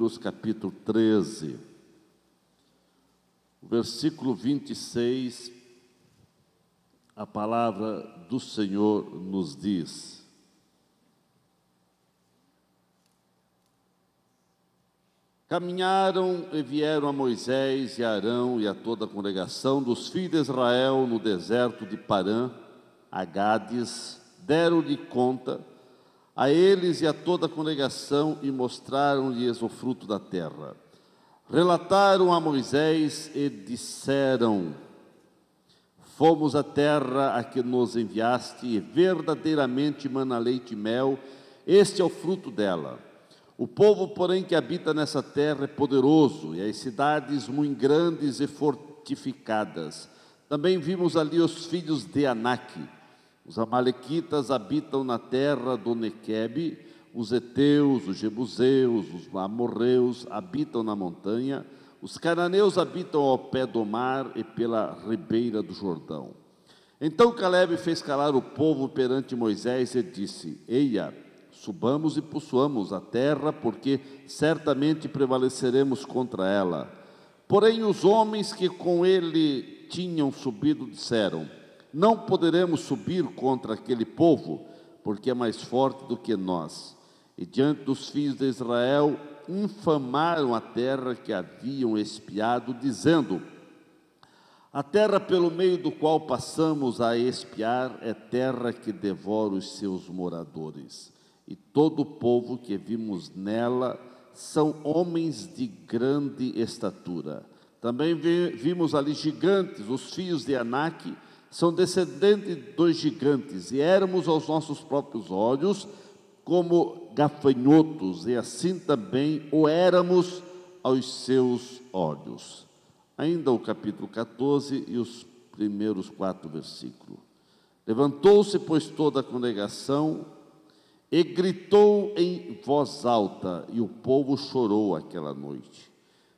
Números capítulo 13, versículo 26, a palavra do Senhor nos diz: caminharam e vieram a Moisés e a Arão e a toda a congregação dos filhos de Israel no deserto de Parã, a Gades, deram-lhe conta a eles e a toda a congregação e mostraram-lhes o fruto da terra. Relataram a Moisés e disseram: fomos à terra a que nos enviaste, e verdadeiramente mana leite e mel, este é o fruto dela. O povo, porém, que habita nessa terra é poderoso, e as cidades muito grandes e fortificadas. Também vimos ali os filhos de Anak. Os amalequitas habitam na terra do Nequebe, os heteus, os jebuseus, os amorreus habitam na montanha, os cananeus habitam ao pé do mar e pela ribeira do Jordão. Então Calebe fez calar o povo perante Moisés e disse: eia, subamos e possuamos a terra, porque certamente prevaleceremos contra ela. Porém os homens que com ele tinham subido disseram: não poderemos subir contra aquele povo, porque é mais forte do que nós. E diante dos filhos de Israel infamaram a terra que haviam espiado, dizendo: a terra pelo meio do qual passamos a espiar é terra que devora os seus moradores. E todo o povo que vimos nela são homens de grande estatura. Também vimos ali gigantes, os filhos de Anak são descendentes dos gigantes, e éramos aos nossos próprios olhos como gafanhotos, e assim também o éramos aos seus olhos. Ainda o capítulo 14 e os primeiros 4 versículos. Levantou-se, pois, toda a congregação e gritou em voz alta, e o povo chorou aquela noite.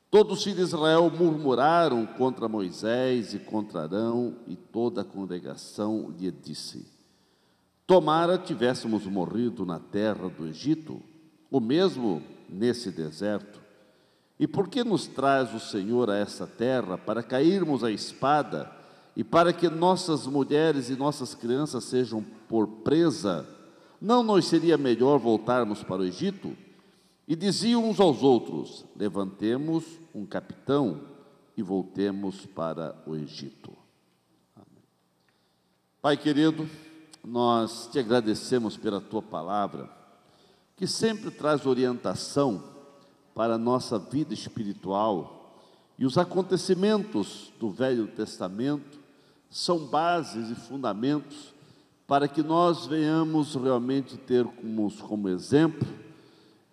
Todos os filhos de Israel murmuraram contra Moisés e contra Arão, e toda a congregação lhe disse: tomara tivéssemos morrido na terra do Egito, ou mesmo nesse deserto. E por que nos traz o Senhor a essa terra, para cairmos à espada, e para que nossas mulheres e nossas crianças sejam por presa? Não nos seria melhor voltarmos para o Egito? E diziam uns aos outros: levantemos um capitão e voltemos para o Egito. Amém. Pai querido, nós te agradecemos pela tua palavra, que sempre traz orientação para a nossa vida espiritual, e os acontecimentos do Velho Testamento são bases e fundamentos para que nós venhamos realmente ter como exemplo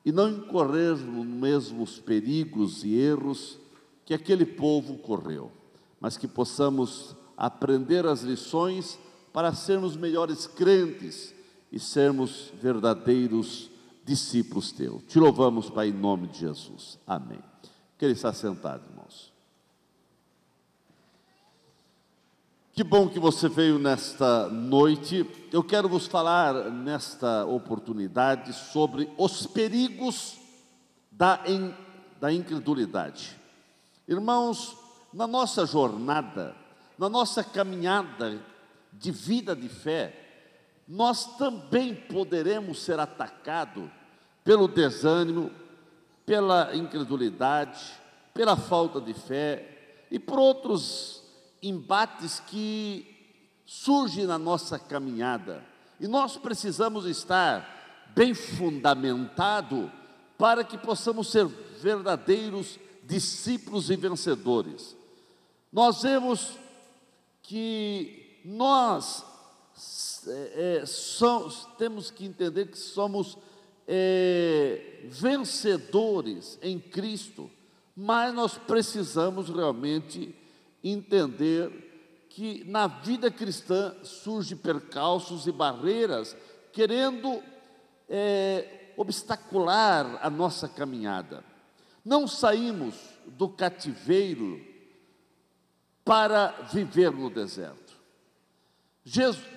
e não incorrer nos mesmos perigos e erros que aquele povo correu, mas que possamos aprender as lições para sermos melhores crentes e sermos verdadeiros discípulos teus. Te louvamos, Pai, em nome de Jesus. Amém. Queria estar sentado, irmãos. Que bom que você veio nesta noite. Eu quero vos falar nesta oportunidade sobre os perigos da incredulidade. Irmãos, na nossa jornada, na nossa caminhada de vida de fé, nós também poderemos ser atacados pelo desânimo, pela incredulidade, pela falta de fé e por outros embates que surgem na nossa caminhada, e nós precisamos estar bem fundamentado para que possamos ser verdadeiros discípulos e vencedores. Nós vemos que nós temos que entender que somos vencedores em Cristo, mas nós precisamos realmente entender que na vida cristã surgem percalços e barreiras querendo obstacular a nossa caminhada. Não saímos do cativeiro para viver no deserto.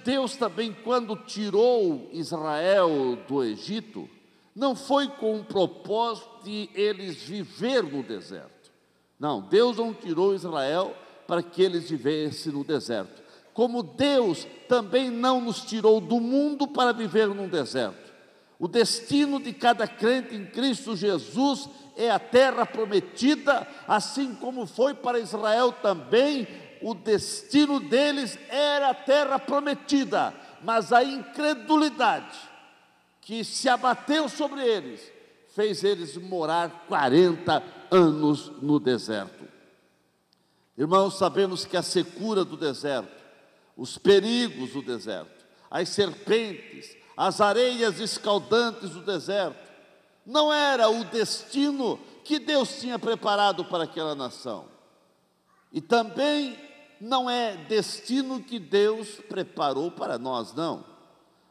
Deus também, quando tirou Israel do Egito, não foi com o propósito de eles viver no deserto. Não, Deus não tirou Israel para que eles vivessem no deserto. Como Deus também não nos tirou do mundo para viver no deserto. O destino de cada crente em Cristo Jesus é a terra prometida, assim como foi para Israel também. O destino deles era a terra prometida, mas a incredulidade que se abateu sobre eles, fez eles morar 40 anos no deserto. Irmãos, sabemos que a secura do deserto, os perigos do deserto, as serpentes, as areias escaldantes do deserto, não era o destino que Deus tinha preparado para aquela nação. E também não é destino que Deus preparou para nós, não.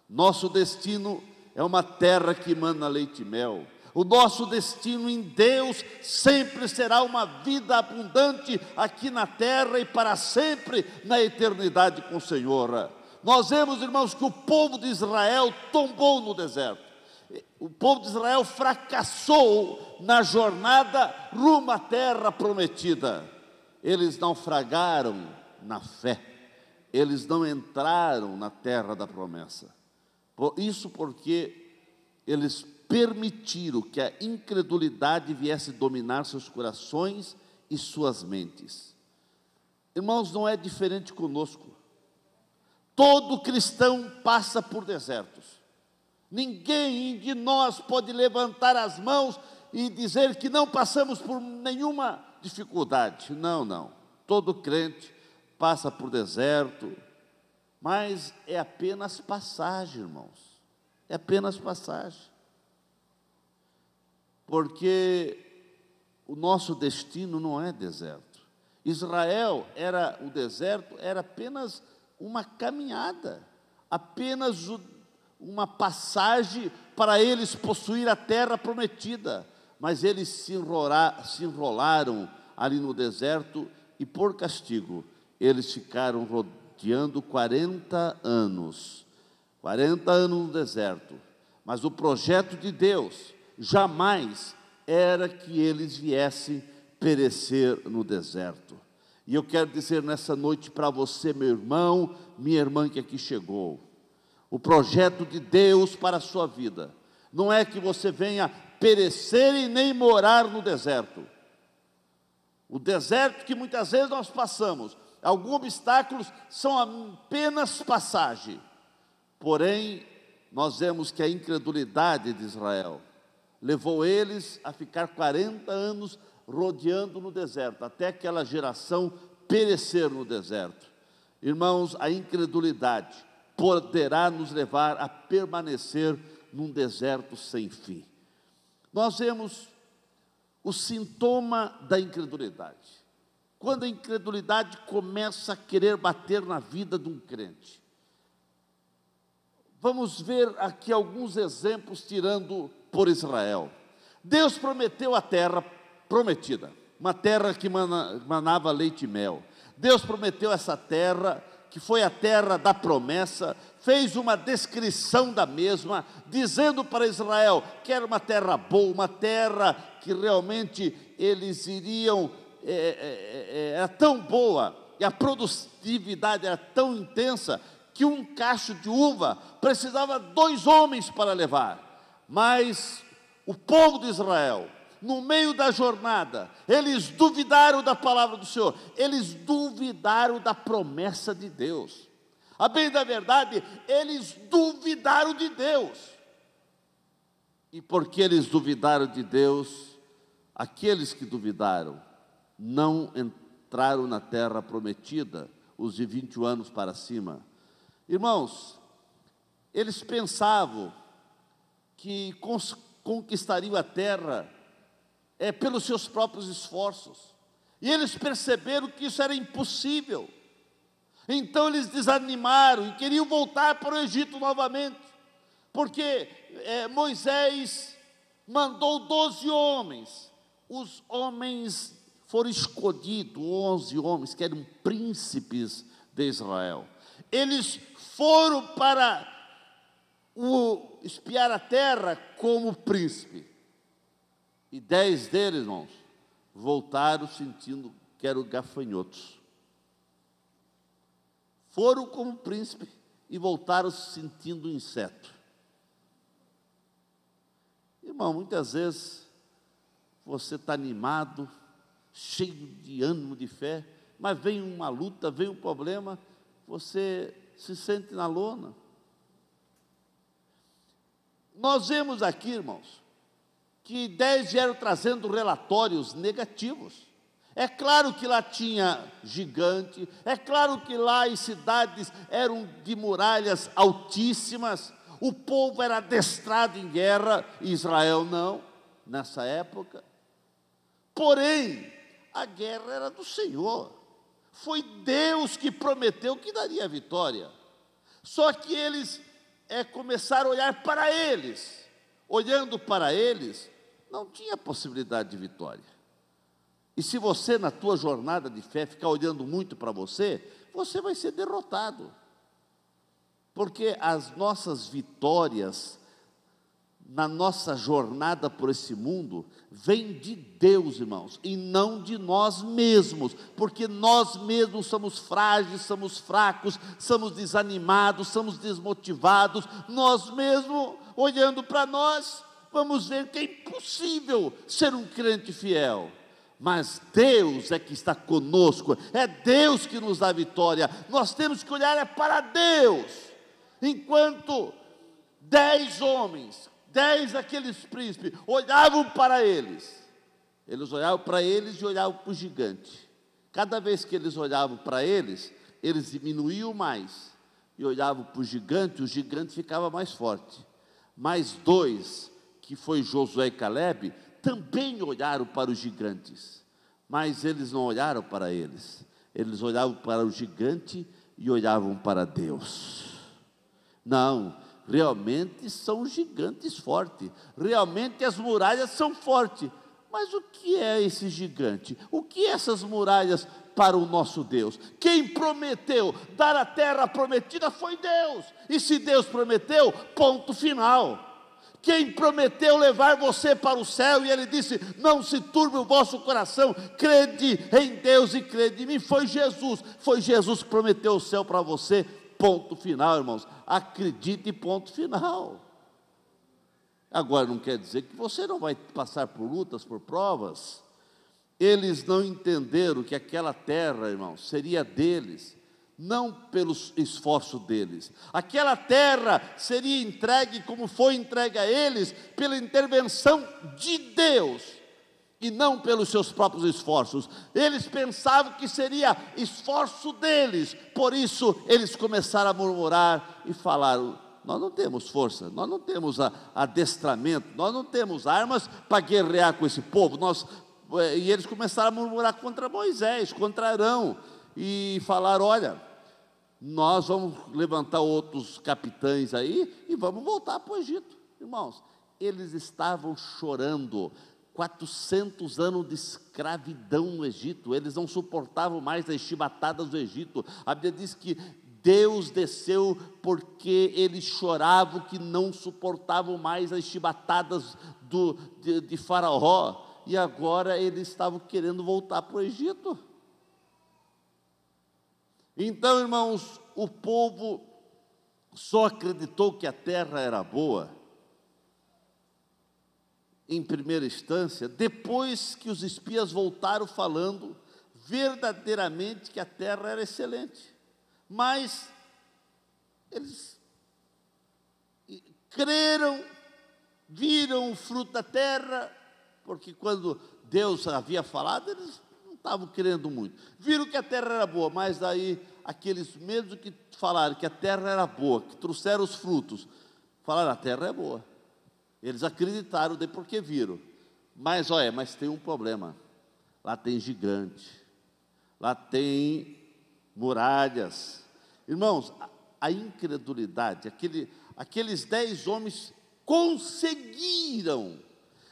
Nosso destino é uma terra que emana leite e mel. O nosso destino em Deus sempre será uma vida abundante aqui na terra e para sempre na eternidade com o Senhor. Nós vemos, irmãos, que o povo de Israel tombou no deserto. O povo de Israel fracassou na jornada rumo à terra prometida. Eles naufragaram na fé. Eles não entraram na terra da promessa. Isso porque eles permitiram que a incredulidade viesse dominar seus corações e suas mentes. Irmãos, não é diferente conosco. Todo cristão passa por desertos. Ninguém de nós pode levantar as mãos e dizer que não passamos por nenhuma dificuldade. Não, não. Todo crente passa por deserto, mas é apenas passagem, irmãos. É apenas passagem. Porque o nosso destino não é deserto. Israel o deserto era apenas uma caminhada, apenas uma passagem para eles possuir a terra prometida. Mas eles se enrolaram ali no deserto e por castigo eles ficaram rodeando 40 anos. 40 anos no deserto. Mas o projeto de Deus jamais era que eles viessem perecer no deserto. E eu quero dizer nessa noite para você, meu irmão, minha irmã que aqui chegou, o projeto de Deus para a sua vida não é que você venha perecer e nem morar no deserto. O deserto que muitas vezes nós passamos, alguns obstáculos são apenas passagem. Porém, nós vemos que a incredulidade de Israel levou eles a ficar 40 anos rodeando no deserto, até aquela geração perecer no deserto. Irmãos, a incredulidade poderá nos levar a permanecer num deserto sem fim. Nós vemos o sintoma da incredulidade. Quando a incredulidade começa a querer bater na vida de um crente. Vamos ver aqui alguns exemplos tirando por Israel. Deus prometeu a terra prometida, uma terra que manava leite e mel. Deus prometeu essa terra, que foi a terra da promessa, fez uma descrição da mesma, dizendo para Israel que era uma terra boa, uma terra que realmente eles iriam, era tão boa, e a produtividade era tão intensa, que um cacho de uva precisava 2 homens para levar. Mas o povo de Israel, no meio da jornada, eles duvidaram da palavra do Senhor, eles duvidaram da promessa de Deus. A bem da verdade, eles duvidaram de Deus. E porque eles duvidaram de Deus, aqueles que duvidaram não entraram na terra prometida, os de 21 anos para cima. Irmãos, eles pensavam que conquistariam a terra pelos seus próprios esforços. E eles perceberam que isso era impossível. Então eles desanimaram e queriam voltar para o Egito novamente. Porque Moisés mandou 12 homens. Os homens foram escolhidos, 11 homens que eram príncipes de Israel. Eles foram para espiar a terra como príncipe. E 10 deles, irmãos, voltaram sentindo que eram gafanhotos. Foram como príncipe e voltaram sentindo inseto. Irmão, muitas vezes você está animado, cheio de ânimo, de fé, mas vem uma luta, vem um problema, você se sente na lona. Nós vemos aqui, irmãos, que 10 vieram trazendo relatórios negativos. É claro que lá tinha gigante, é claro que lá as cidades eram de muralhas altíssimas, o povo era adestrado em guerra, Israel não, nessa época. Porém, a guerra era do Senhor, foi Deus que prometeu que daria a vitória. Só que eles começaram a olhar para eles, olhando para eles, não tinha possibilidade de vitória. E se você, na tua jornada de fé, ficar olhando muito para você, você vai ser derrotado. Porque as nossas vitórias, na nossa jornada por esse mundo, vêm de Deus, irmãos, e não de nós mesmos. Porque nós mesmos somos frágeis, somos fracos, somos desanimados, somos desmotivados. Nós mesmos, olhando para nós, vamos ver que é impossível ser um crente fiel. Mas Deus é que está conosco, é Deus que nos dá a vitória. Nós temos que olhar para Deus. Enquanto 10 homens, 10 daqueles príncipes, olhavam para eles, olhavam para eles e olhavam para o gigante. Cada vez que eles olhavam para eles diminuíam mais, e olhavam para o gigante ficava mais forte. Mais 2, que foi Josué e Calebe, também olharam para os gigantes, mas eles não olharam para eles olhavam para o gigante e olhavam para Deus. Não, realmente são gigantes fortes, realmente as muralhas são fortes, mas o que é esse gigante? O que é essas muralhas para o nosso Deus? Quem prometeu dar a terra prometida foi Deus, e se Deus prometeu, ponto final. Quem prometeu levar você para o céu, e ele disse, não se turbe o vosso coração, crede em Deus e crede em mim, foi Jesus que prometeu o céu para você, ponto final, irmãos, acredite, ponto final. Agora não quer dizer que você não vai passar por lutas, por provas. Eles não entenderam que aquela terra, irmãos, seria deles, não pelo esforço deles. Aquela terra seria entregue como foi entregue a eles, pela intervenção de Deus, e não pelos seus próprios esforços. Eles pensavam que seria esforço deles, por isso eles começaram a murmurar e falaram, nós não temos força, nós não temos adestramento, nós não temos armas para guerrear com esse povo. E eles começaram a murmurar contra Moisés, contra Arão, e falaram, olha, nós vamos levantar outros capitães aí e vamos voltar para o Egito. Irmãos, eles estavam chorando, 400 anos de escravidão no Egito, eles não suportavam mais as chibatadas do Egito. A Bíblia diz que Deus desceu porque eles choravam, que não suportavam mais as chibatadas de Faraó, e agora eles estavam querendo voltar para o Egito. Então, irmãos, o povo só acreditou que a terra era boa, em primeira instância, depois que os espias voltaram falando verdadeiramente que a terra era excelente. Mas eles creram, viram o fruto da terra, porque quando Deus havia falado, eles não estavam querendo muito. Viram que a terra era boa, mas daí aqueles mesmos que falaram que a terra era boa, que trouxeram os frutos, falaram, a terra é boa. Eles acreditaram daí porque viram. Mas olha, mas tem um problema. Lá tem gigante, lá tem muralhas. Irmãos, a incredulidade, aqueles 10 homens conseguiram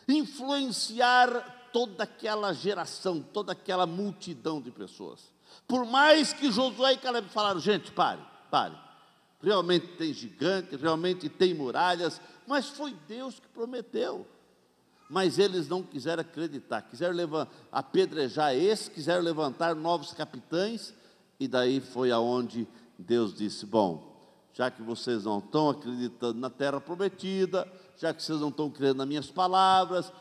influenciar toda aquela geração, toda aquela multidão de pessoas. Por mais que Josué e Caleb falaram, gente, pare, realmente tem gigante, realmente tem muralhas, mas foi Deus que prometeu. Mas eles não quiseram acreditar, quiseram apedrejar esse, quiseram levantar novos capitães, e daí foi aonde Deus disse: bom, já que vocês não estão acreditando na terra prometida, já que vocês não estão crendo nas minhas palavras,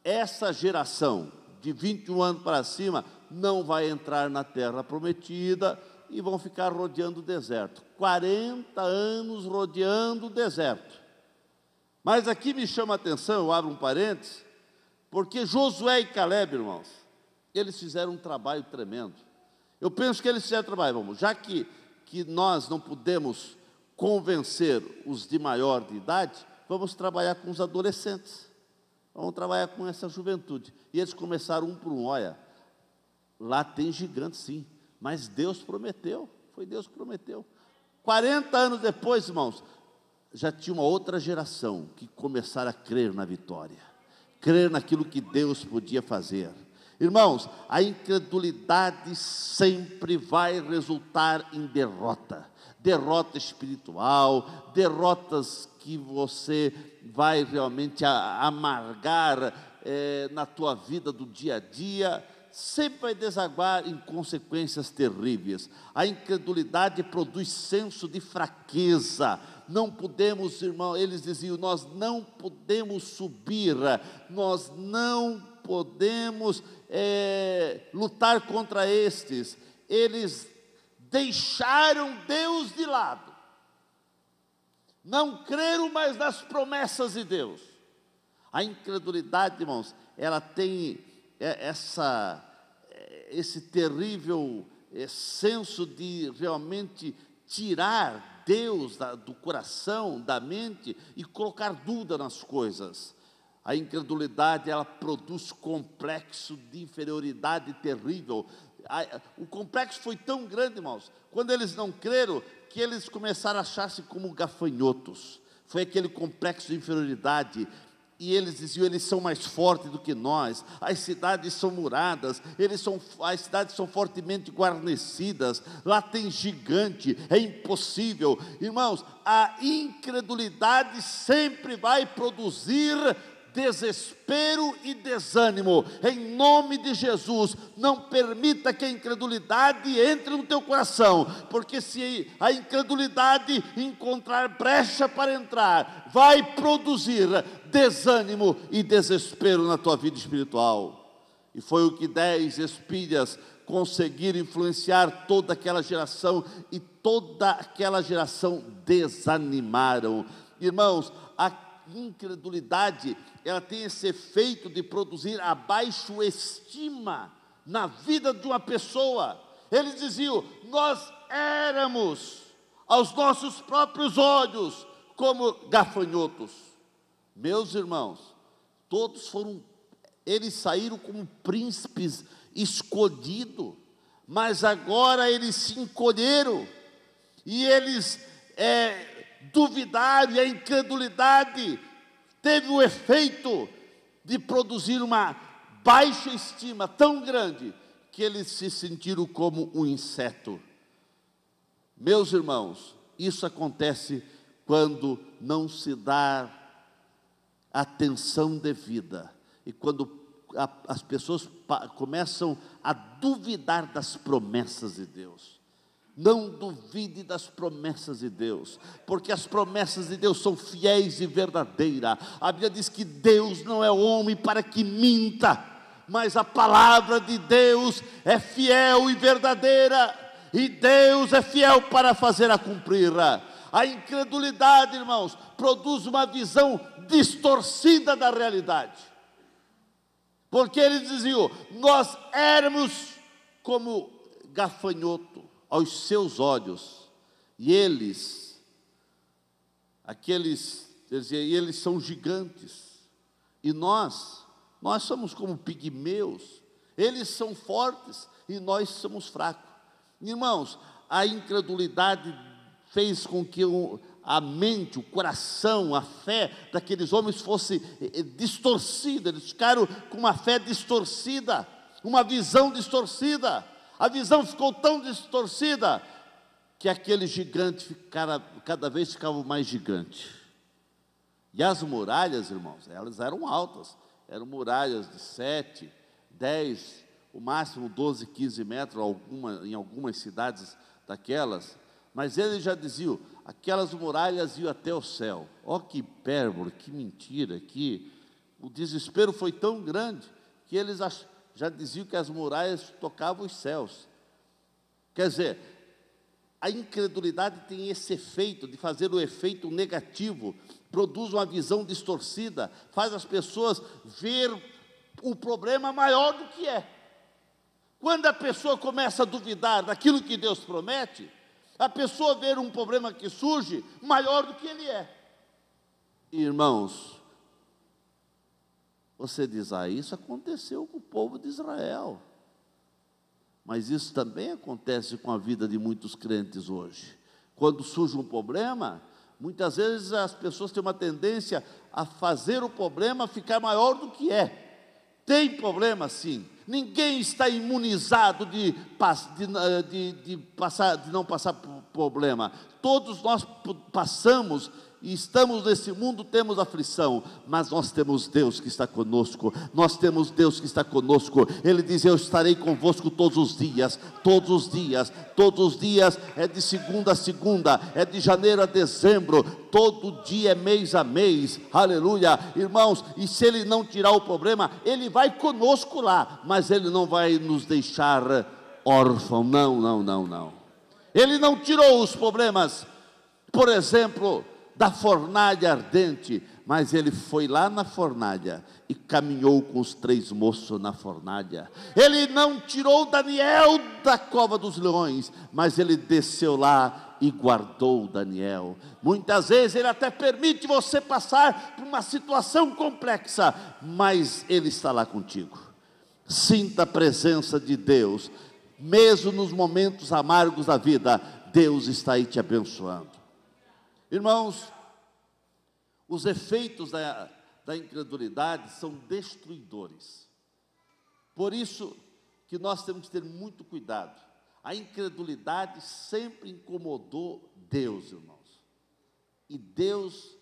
essa geração de 21 anos para cima não vai entrar na terra prometida e vão ficar rodeando o deserto. 40 anos rodeando o deserto. Mas aqui me chama a atenção, eu abro um parênteses, porque Josué e Caleb, irmãos, eles fizeram um trabalho tremendo. Eu penso que eles fizeram trabalho, vamos, já que nós não podemos convencer os de maior de idade, vamos trabalhar com os adolescentes, vamos trabalhar com essa juventude. E eles começaram um por um: olha, lá tem gigante sim, mas Deus prometeu, foi Deus que prometeu. 40 anos depois, irmãos, já tinha uma outra geração que começaram a crer na vitória, crer naquilo que Deus podia fazer. Irmãos, a incredulidade sempre vai resultar em derrota, derrota espiritual, derrotas que você vai realmente amargar na tua vida do dia a dia, sempre vai desaguar em consequências terríveis. A incredulidade produz senso de fraqueza. Não podemos, irmão, eles diziam: nós não podemos subir, nós não podemos lutar contra estes. Eles deixaram Deus de lado, não creram mais nas promessas de Deus. A incredulidade, irmãos, ela tem esse terrível senso de realmente tirar Deus do coração, da mente, e colocar dúvida nas coisas. A incredulidade, ela produz complexo de inferioridade terrível. O complexo foi tão grande, irmãos, quando eles não creram, que eles começaram a achar-se como gafanhotos. Foi aquele complexo de inferioridade. E eles diziam: eles são mais fortes do que nós, as cidades são muradas, as cidades são fortemente guarnecidas, lá tem gigante, é impossível. Irmãos, a incredulidade sempre vai produzir desespero e desânimo. Em nome de Jesus, não permita que a incredulidade entre no teu coração, porque se a incredulidade encontrar brecha para entrar, vai produzir desânimo e desespero na tua vida espiritual. E foi o que 10 espias conseguiram influenciar toda aquela geração, e toda aquela geração desanimaram. Irmãos, a incredulidade, ela tem esse efeito de produzir a baixa estima na vida de uma pessoa. Eles diziam: nós éramos aos nossos próprios olhos como gafanhotos. Meus irmãos, eles saíram como príncipes escolhidos, mas agora eles se encolheram, e eles duvidaram, e a incredulidade teve o efeito de produzir uma baixa estima tão grande, que eles se sentiram como um inseto. Meus irmãos, isso acontece quando não se dá atenção devida, e quando as pessoas começam a duvidar das promessas de Deus. Não duvide das promessas de Deus, porque as promessas de Deus são fiéis e verdadeiras. A Bíblia diz que Deus não é homem para que minta, mas a palavra de Deus é fiel e verdadeira, e Deus é fiel para fazer a cumprir. A incredulidade, irmãos, produz uma visão distorcida da realidade, porque eles diziam: nós éramos como gafanhoto aos seus olhos, e eles são gigantes, e nós somos como pigmeus. Eles são fortes e nós somos fracos. Irmãos, a incredulidade fez com que a mente, o coração, a fé daqueles homens fosse distorcida. Eles ficaram com uma fé distorcida, uma visão distorcida. A visão ficou tão distorcida que aquele gigante cada vez ficava mais gigante. E as muralhas, irmãos, elas eram altas, eram muralhas de 7, 10, o máximo 12, 15 metros, em algumas cidades daquelas. Mas eles já diziam, aquelas muralhas iam até o céu. Ó, que hipérbole, que mentira, que o desespero foi tão grande que eles já diziam que as muralhas tocavam os céus. Quer dizer, a incredulidade tem esse efeito de fazer o efeito negativo, produz uma visão distorcida, faz as pessoas ver o problema maior do que é. Quando a pessoa começa a duvidar daquilo que Deus promete, a pessoa vê um problema que surge maior do que ele é. Irmãos, você diz, isso aconteceu com o povo de Israel. Mas isso também acontece com a vida de muitos crentes hoje. Quando surge um problema, muitas vezes as pessoas têm uma tendência a fazer o problema ficar maior do que é. Tem problema, sim. Ninguém está imunizado de não passar por problema. Todos nós passamos e estamos nesse mundo, temos aflição, mas nós temos Deus que está conosco, nós temos Deus que está conosco. Ele diz, eu estarei convosco todos os dias, todos os dias, todos os dias, é de segunda a segunda, é de janeiro a dezembro, todo dia é mês a mês, aleluia, irmãos. E se Ele não tirar o problema, Ele vai conosco lá, mas Ele não vai nos deixar órfãos, não. Ele não tirou os problemas, por exemplo, da fornalha ardente, mas ele foi lá na fornalha e caminhou com os 3 moços na fornalha. Ele não tirou Daniel da cova dos leões, mas ele desceu lá e guardou Daniel. Muitas vezes ele até permite você passar por uma situação complexa, mas ele está lá contigo. Sinta a presença de Deus, mesmo nos momentos amargos da vida, Deus está aí te abençoando. Irmãos, os efeitos da incredulidade são destruidores. Por isso que nós temos que ter muito cuidado. A incredulidade sempre incomodou Deus, irmãos. E Deus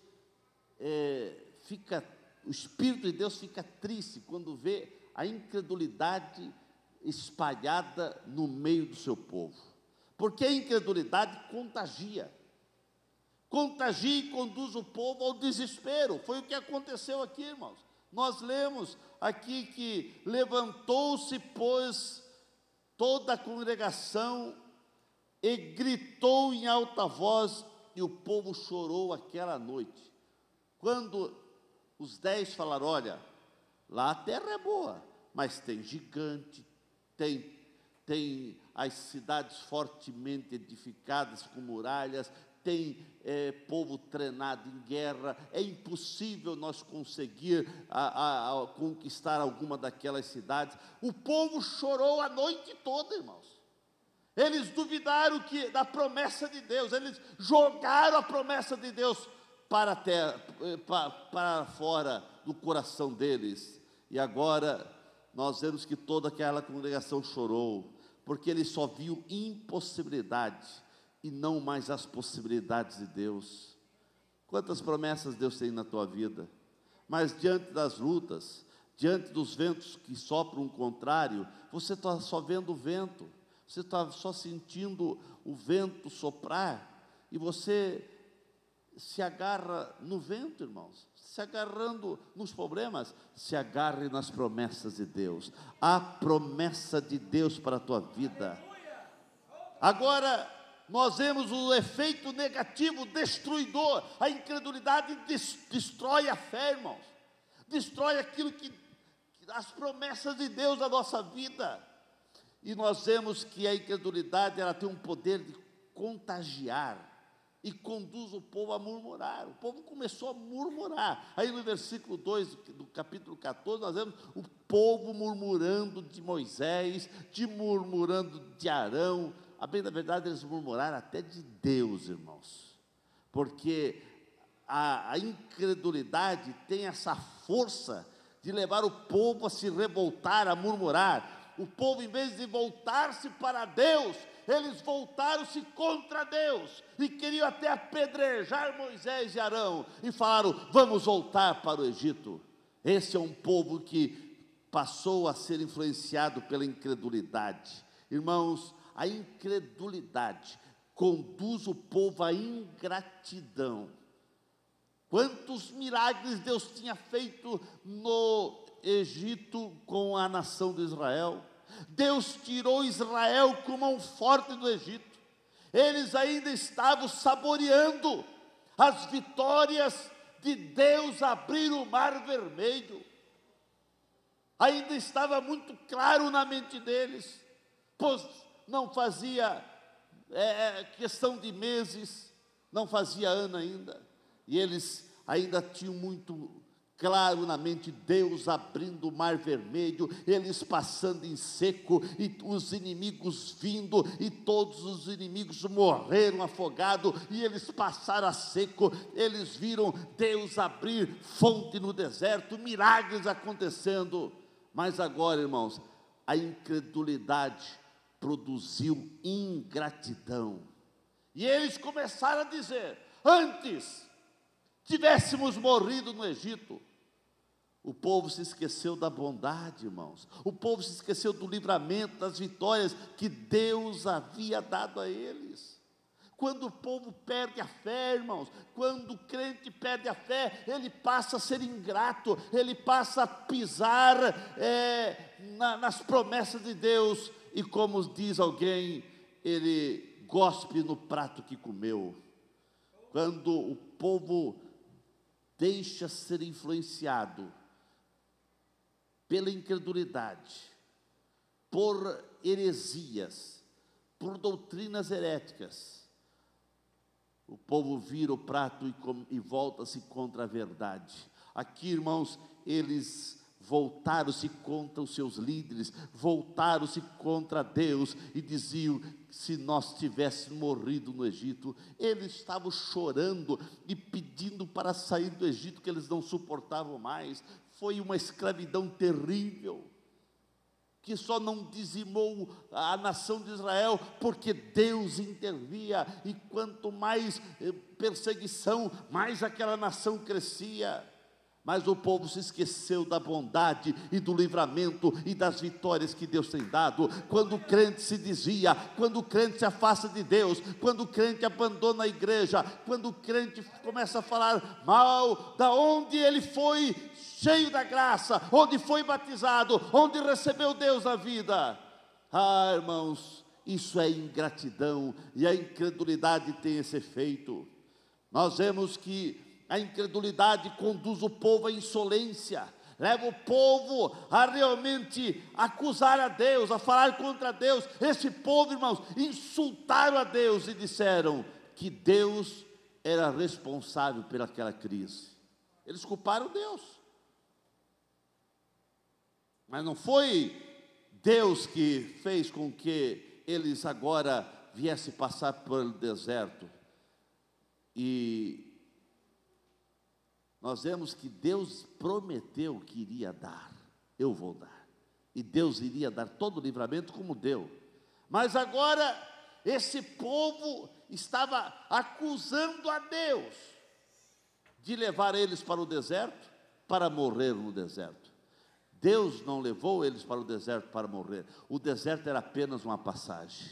o Espírito de Deus fica triste quando vê a incredulidade espalhada no meio do seu povo. Porque a incredulidade contagia e conduz o povo ao desespero. Foi o que aconteceu aqui, irmãos. Nós lemos aqui que levantou-se, pois, toda a congregação e gritou em alta voz, e o povo chorou aquela noite. Quando os 10 falaram, olha, lá a terra é boa, mas tem gigante, tem as cidades fortemente edificadas com muralhas, tem povo treinado em guerra, é impossível nós conseguir conquistar alguma daquelas cidades. O povo chorou a noite toda, irmãos. Eles duvidaram da promessa de Deus, eles jogaram a promessa de Deus para fora do coração deles. E agora nós vemos que toda aquela congregação chorou, porque eles só viam impossibilidade e não mais as possibilidades de Deus. Quantas promessas Deus tem na tua vida, mas diante das lutas, diante dos ventos que sopram o contrário, você está só vendo o vento, você está só sentindo o vento soprar, e você se agarra no vento, irmãos, se agarrando nos problemas. Se agarre nas promessas de Deus, a promessa de Deus para a tua vida. Agora, nós vemos o efeito negativo, destruidor. A incredulidade destrói a fé, irmãos. Destrói aquilo as promessas de Deus na nossa vida. E nós vemos que a incredulidade, ela tem um poder de contagiar e conduz o povo a murmurar. O povo começou a murmurar. Aí no versículo 2 do capítulo 14, nós vemos o povo murmurando de Moisés, murmurando de Arão. A bem da verdade, eles murmuraram até de Deus, irmãos, porque a incredulidade tem essa força de levar o povo a se revoltar, a murmurar. O povo, em vez de voltar-se para Deus, eles voltaram-se contra Deus e queriam até apedrejar Moisés e Arão e falaram: vamos voltar para o Egito. Esse é um povo que passou a ser influenciado pela incredulidade. Irmãos, a incredulidade conduz o povo à ingratidão. Quantos milagres Deus tinha feito no Egito com a nação de Israel. Deus tirou Israel com mão forte do Egito. Eles ainda estavam saboreando as vitórias de Deus abrir o mar vermelho. Ainda estava muito claro na mente deles, pois não fazia questão de meses, não fazia ano ainda, e eles ainda tinham muito claro na mente Deus abrindo o mar vermelho, eles passando em seco, e os inimigos vindo, e todos os inimigos morreram afogados, e eles passaram a seco. Eles viram Deus abrir fonte no deserto, milagres acontecendo. Mas agora, irmãos, a incredulidade produziu ingratidão, e eles começaram a dizer: antes tivéssemos morrido no Egito. O povo se esqueceu da bondade, irmãos. O povo se esqueceu do livramento, das vitórias que Deus havia dado a eles. Quando o povo perde a fé, irmãos, quando o crente perde a fé, ele passa a ser ingrato, ele passa a pisar nas promessas de Deus, e como diz alguém, ele gospe no prato que comeu. Quando o povo deixa ser influenciado pela incredulidade, por heresias, por doutrinas heréticas, o povo vira o prato e volta-se contra a verdade. Aqui, irmãos, eles voltaram-se contra os seus líderes, voltaram-se contra Deus e diziam: se nós tivéssemos morrido no Egito. Eles estavam chorando e pedindo para sair do Egito, que eles não suportavam mais. Foi uma escravidão terrível, que só não dizimou a nação de Israel, porque Deus intervia, e quanto mais perseguição, mais aquela nação crescia. Mas o povo se esqueceu da bondade e do livramento e das vitórias que Deus tem dado. Quando o crente se desvia, quando o crente se afasta de Deus, quando o crente abandona a igreja, quando o crente começa a falar mal da onde ele foi cheio da graça, onde foi batizado, onde recebeu Deus na vida. Ah, irmãos, isso é ingratidão, e a incredulidade tem esse efeito. Nós vemos que a incredulidade conduz o povo à insolência, leva o povo a realmente acusar a Deus, a falar contra Deus. Esse povo, irmãos, insultaram a Deus e disseram que Deus era responsável pelaquela crise. Eles culparam Deus, mas não foi Deus que fez com que eles agora viessem passar pelo deserto. E nós vemos que Deus prometeu que iria dar, eu vou dar, e Deus iria dar todo o livramento como deu. Mas agora esse povo estava acusando a Deus de levar eles para o deserto, para morrer no deserto. Deus não levou eles para o deserto para morrer. O deserto era apenas uma passagem.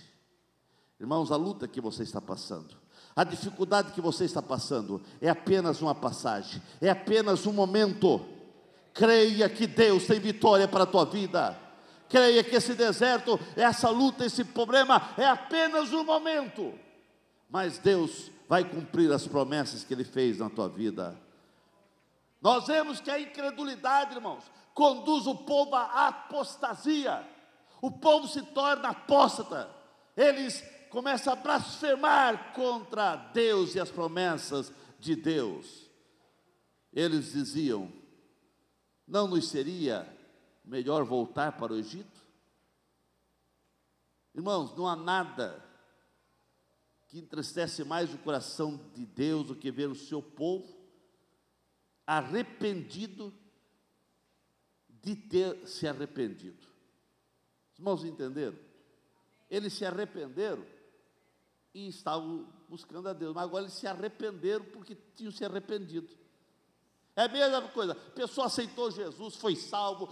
Irmãos, a luta que você está passando, a dificuldade que você está passando, é apenas uma passagem, é apenas um momento. Creia que Deus tem vitória para a tua vida. Creia que esse deserto, essa luta, esse problema é apenas um momento, mas Deus vai cumprir as promessas que Ele fez na tua vida. Nós vemos que a incredulidade, irmãos, conduz o povo à apostasia. O povo se torna apóstata. Eles começam a blasfemar contra Deus e as promessas de Deus. Eles diziam: não nos seria melhor voltar para o Egito? Irmãos, não há nada que entristece mais o coração de Deus do que ver o seu povo arrependido de ter se arrependido. Os irmãos entenderam? Eles se arrependeram e estavam buscando a Deus, mas agora eles se arrependeram porque tinham se arrependido. É a mesma coisa, a pessoa aceitou Jesus, foi salvo,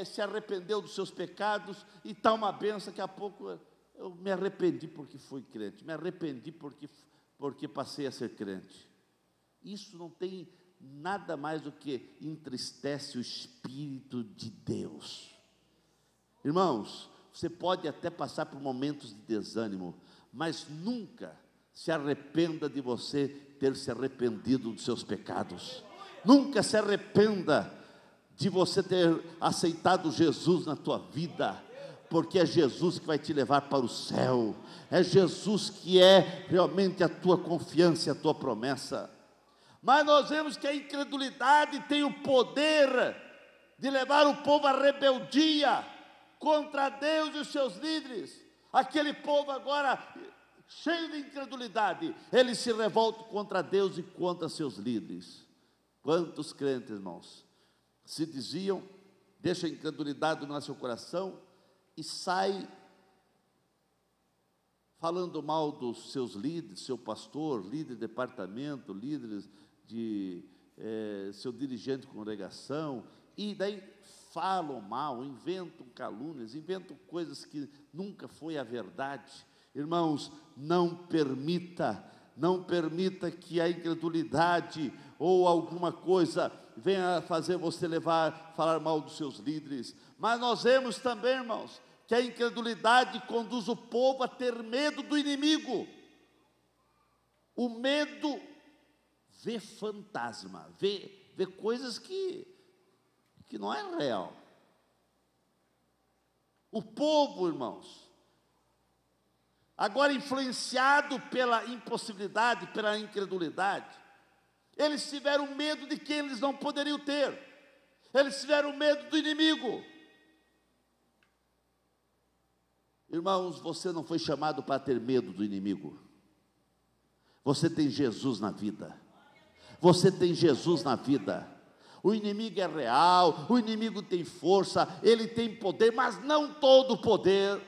se arrependeu dos seus pecados, e está uma benção. Daqui a pouco eu me arrependi porque fui crente, me arrependi porque passei a ser crente. Isso não tem nada mais do que entristece o Espírito de Deus. Irmãos, você pode até passar por momentos de desânimo, mas nunca se arrependa de você ter se arrependido dos seus pecados. Nunca se arrependa de você ter aceitado Jesus na tua vida, porque é Jesus que vai te levar para o céu. É Jesus que é realmente a tua confiança e a tua promessa. Mas nós vemos que a incredulidade tem o poder de levar o povo à rebeldia contra Deus e os seus líderes. Aquele povo agora, cheio de incredulidade, eles se revoltam contra Deus e contra seus líderes. Quantos crentes, irmãos, se diziam, deixa a incredulidade dominar seu coração e sai falando mal dos seus líderes, seu pastor, líder de departamento, líderes de seu dirigente de congregação, e daí falam mal, inventam calúnias, inventam coisas que nunca foi a verdade. Irmãos, não permita que a incredulidade ou alguma coisa venha fazer você falar mal dos seus líderes. Mas nós vemos também, irmãos, que a incredulidade conduz o povo a ter medo do inimigo. O medo vê fantasma, vê coisas que não é real. O povo, irmãos, agora influenciado pela impossibilidade, pela incredulidade, eles tiveram medo de quem eles não poderiam ter. Eles tiveram medo do inimigo. Irmãos, você não foi chamado para ter medo do inimigo. Você tem Jesus na vida. Você tem Jesus na vida. O inimigo é real, o inimigo tem força, ele tem poder, mas não todo o poder.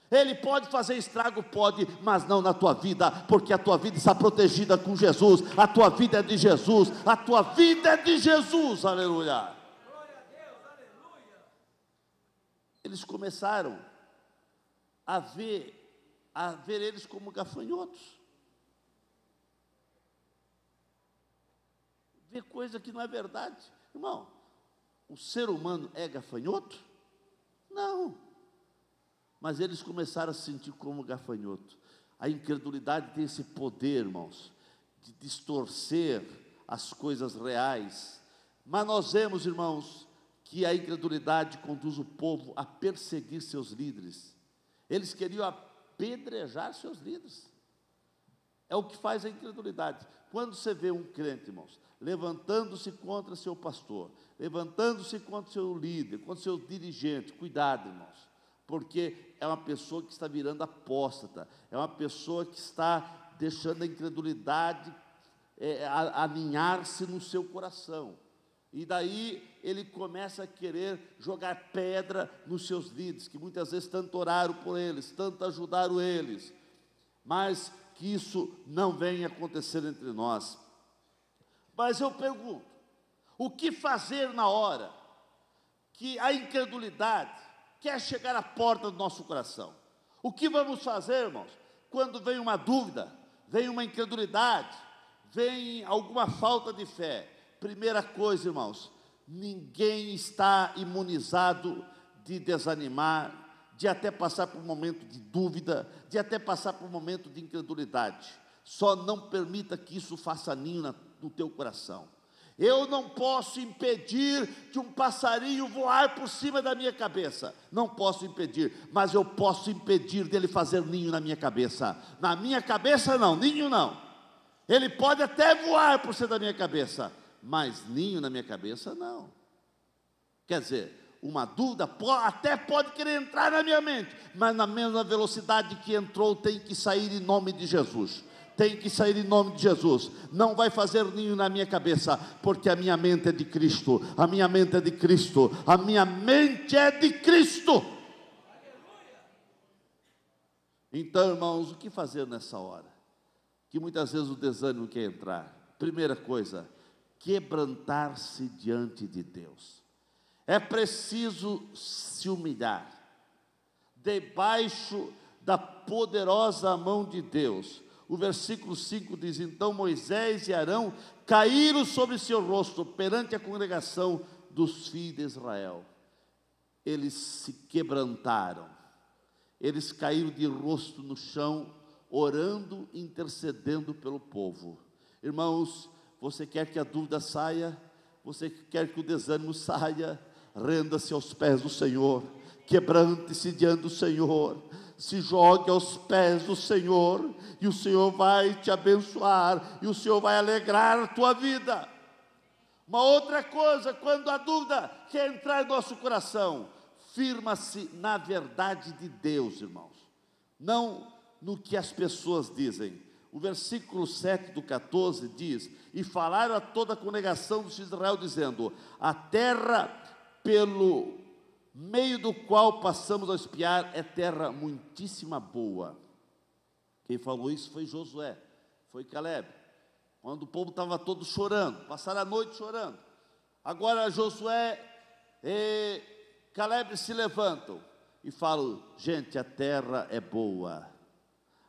Ele pode fazer estrago, pode, mas não na tua vida, porque a tua vida está protegida com Jesus. A tua vida é de Jesus, a tua vida é de Jesus, aleluia. Glória a Deus, aleluia. Eles começaram a ver eles como gafanhotos. Ver coisa que não é verdade. Irmão, o ser humano é gafanhoto? Não. Mas eles começaram a se sentir como gafanhoto. A incredulidade tem esse poder, irmãos, de distorcer as coisas reais. Mas nós vemos, irmãos, que a incredulidade conduz o povo a perseguir seus líderes. Eles queriam apedrejar seus líderes. É o que faz a incredulidade. Quando você vê um crente, irmãos, levantando-se contra seu pastor, levantando-se contra seu líder, contra seu dirigente, cuidado, irmãos, porque é uma pessoa que está virando apóstata, é uma pessoa que está deixando a incredulidade aninhar-se no seu coração. E daí ele começa a querer jogar pedra nos seus líderes, que muitas vezes tanto oraram por eles, tanto ajudaram eles, mas que isso não venha acontecer entre nós. Mas eu pergunto, o que fazer na hora que a incredulidade quer chegar à porta do nosso coração? O que vamos fazer, irmãos, quando vem uma dúvida, vem uma incredulidade, vem alguma falta de fé? Primeira coisa, irmãos, ninguém está imunizado de desanimar, de até passar por um momento de dúvida, de até passar por um momento de incredulidade. Só não permita que isso faça ninho no teu coração. Eu não posso impedir de um passarinho voar por cima da minha cabeça. Não posso impedir, mas eu posso impedir dele fazer ninho na minha cabeça. Na minha cabeça não, ninho não. Ele pode até voar por cima da minha cabeça, mas ninho na minha cabeça não. Quer dizer, uma dúvida até pode querer entrar na minha mente, mas na mesma velocidade que entrou, tem que sair em nome de Jesus. Tem que sair em nome de Jesus. Não vai fazer ninho na minha cabeça, porque a minha mente é de Cristo. A minha mente é de Cristo. A minha mente é de Cristo. Então, irmãos, o que fazer nessa hora? Que muitas vezes o desânimo quer entrar. Primeira coisa, quebrantar-se diante de Deus. É preciso se humilhar debaixo da poderosa mão de Deus. O versículo 5 diz: então Moisés e Arão caíram sobre seu rosto perante a congregação dos filhos de Israel. Eles se quebrantaram, eles caíram de rosto no chão, orando, intercedendo pelo povo. Irmãos, você quer que a dúvida saia? Você quer que o desânimo saia? Renda-se aos pés do Senhor, quebrante-se diante do Senhor, se jogue aos pés do Senhor, e o Senhor vai te abençoar, e o Senhor vai alegrar a tua vida. Uma outra coisa, quando a dúvida quer entrar no nosso coração, firma-se na verdade de Deus, irmãos, não no que as pessoas dizem. O versículo 7 do 14 diz: e falaram a toda a congregação de Israel, dizendo: a terra pelo meio do qual passamos a espiar é terra muitíssima boa. Quem falou isso foi Josué, foi Caleb, quando o povo estava todo chorando, passaram a noite chorando. Agora Josué e Caleb se levantam e falam: gente, a terra é boa,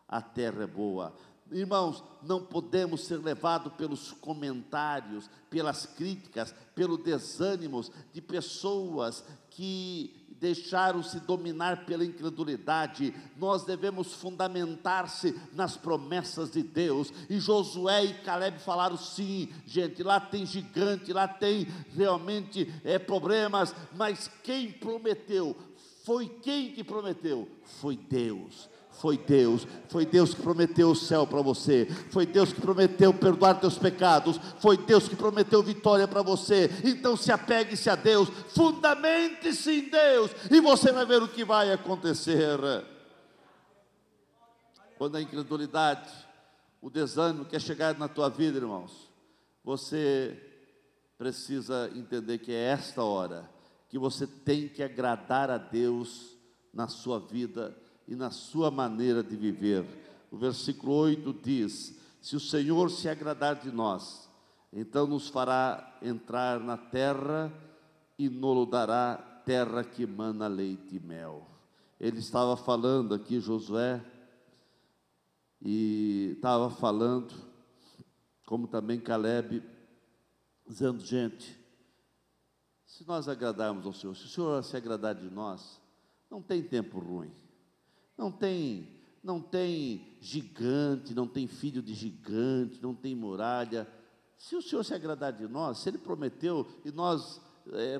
a terra é boa. Irmãos, não podemos ser levados pelos comentários, pelas críticas, pelos desânimos de pessoas que deixaram-se dominar pela incredulidade. Nós devemos fundamentar-se nas promessas de Deus. E Josué e Caleb falaram: sim, gente, lá tem gigante, lá tem realmente problemas, mas quem prometeu? Foi quem que prometeu? Foi Deus. Foi Deus que prometeu o céu para você, foi Deus que prometeu perdoar teus pecados, foi Deus que prometeu vitória para você. Então se apegue-se a Deus, fundamente-se em Deus, e você vai ver o que vai acontecer. Quando a incredulidade, o desânimo quer chegar na tua vida, irmãos, você precisa entender que é esta hora que você tem que agradar a Deus na sua vida e na sua maneira de viver. O versículo 8 diz: se o Senhor se agradar de nós, então nos fará entrar na terra e nos dará terra que mana leite e mel. Ele estava falando aqui, Josué, e estava falando, como também Caleb, dizendo: gente, se nós agradarmos ao Senhor, se o Senhor se agradar de nós, não tem tempo ruim. Não tem gigante, não tem filho de gigante, não tem muralha. Se o Senhor se agradar de nós, se Ele prometeu e nós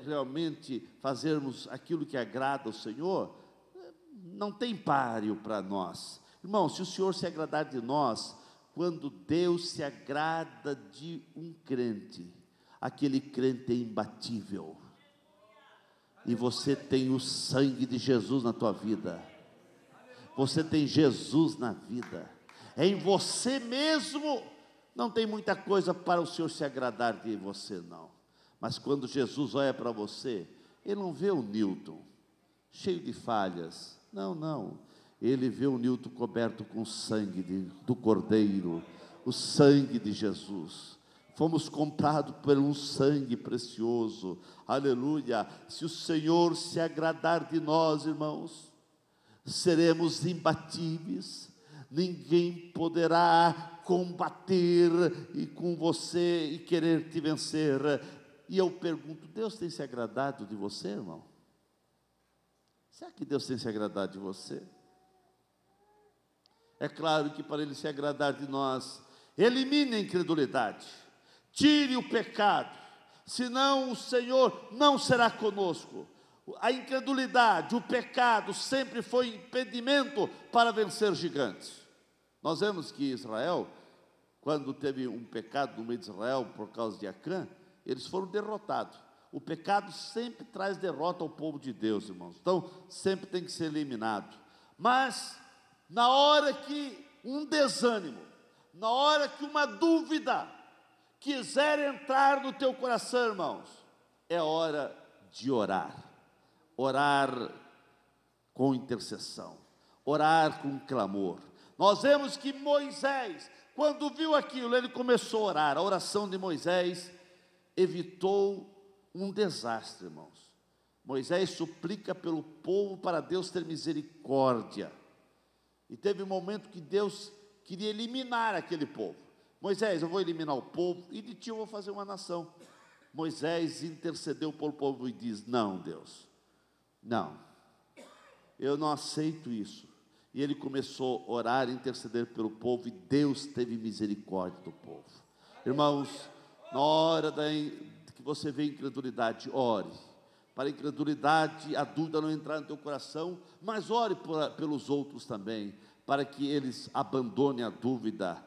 realmente fazermos aquilo que agrada ao Senhor, não tem páreo para nós. Irmão, se o Senhor se agradar de nós, quando Deus se agrada de um crente, aquele crente é imbatível. E você tem o sangue de Jesus na tua vida. Você tem Jesus na vida, é em você mesmo. Não tem muita coisa para o Senhor se agradar de você, não. Mas quando Jesus olha para você, Ele não vê o Newton cheio de falhas, não. Ele vê o Newton coberto com o sangue do Cordeiro, o sangue de Jesus. Fomos comprados por um sangue precioso, aleluia. Se o Senhor se agradar de nós, irmãos, seremos imbatíveis, ninguém poderá combater com você e querer te vencer. E eu pergunto: Deus tem se agradado de você, irmão? Será que Deus tem se agradado de você? É claro que para Ele se agradar de nós, elimine a incredulidade, tire o pecado, senão o Senhor não será conosco. A incredulidade, o pecado sempre foi impedimento para vencer gigantes. Nós vemos que Israel, quando teve um pecado no meio de Israel por causa de Acã, eles foram derrotados. O pecado sempre traz derrota ao povo de Deus, irmãos. Então sempre tem que ser eliminado. Mas na hora que um desânimo, na hora que uma dúvida quiser entrar no teu coração, irmãos, é hora de orar. Orar com intercessão, orar com clamor. Nós vemos que Moisés, quando viu aquilo, ele começou a orar. A oração de Moisés evitou um desastre, irmãos. Moisés suplica pelo povo para Deus ter misericórdia. E teve um momento que Deus queria eliminar aquele povo. Moisés, eu vou eliminar o povo e de ti eu vou fazer uma nação. Moisés intercedeu pelo povo e diz: não, Deus, não, eu não aceito isso. E ele começou a orar e interceder pelo povo, e Deus teve misericórdia do povo. Irmãos, na hora que você vê incredulidade, ore. Para a incredulidade, a dúvida não entrar no teu coração, mas ore pelos outros também, para que eles abandonem a dúvida.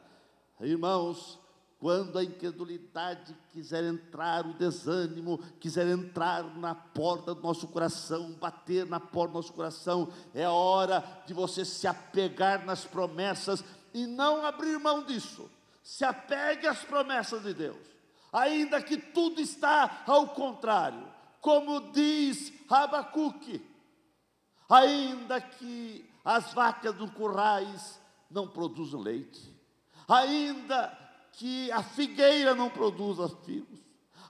Irmãos, quando a incredulidade quiser entrar, o desânimo quiser entrar na porta do nosso coração, bater na porta do nosso coração, é a hora de você se apegar nas promessas e não abrir mão disso. Se apegue às promessas de Deus, ainda que tudo está ao contrário, como diz Abacuque, ainda que as vacas do currais não produzam leite, ainda que a figueira não produza figos,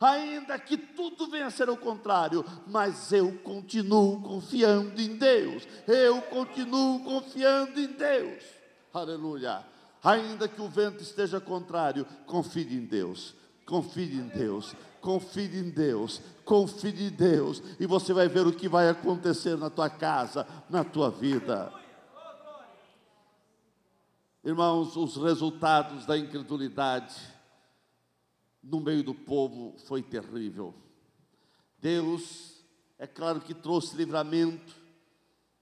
ainda que tudo venha a ser o contrário, mas eu continuo confiando em Deus, eu continuo confiando em Deus, aleluia. Ainda que o vento esteja contrário, confie em Deus, confie em Deus, confie em Deus, confie em Deus, e você vai ver o que vai acontecer na tua casa, na tua vida. Irmãos, os resultados da incredulidade no meio do povo foi terrível. Deus, é claro que trouxe livramento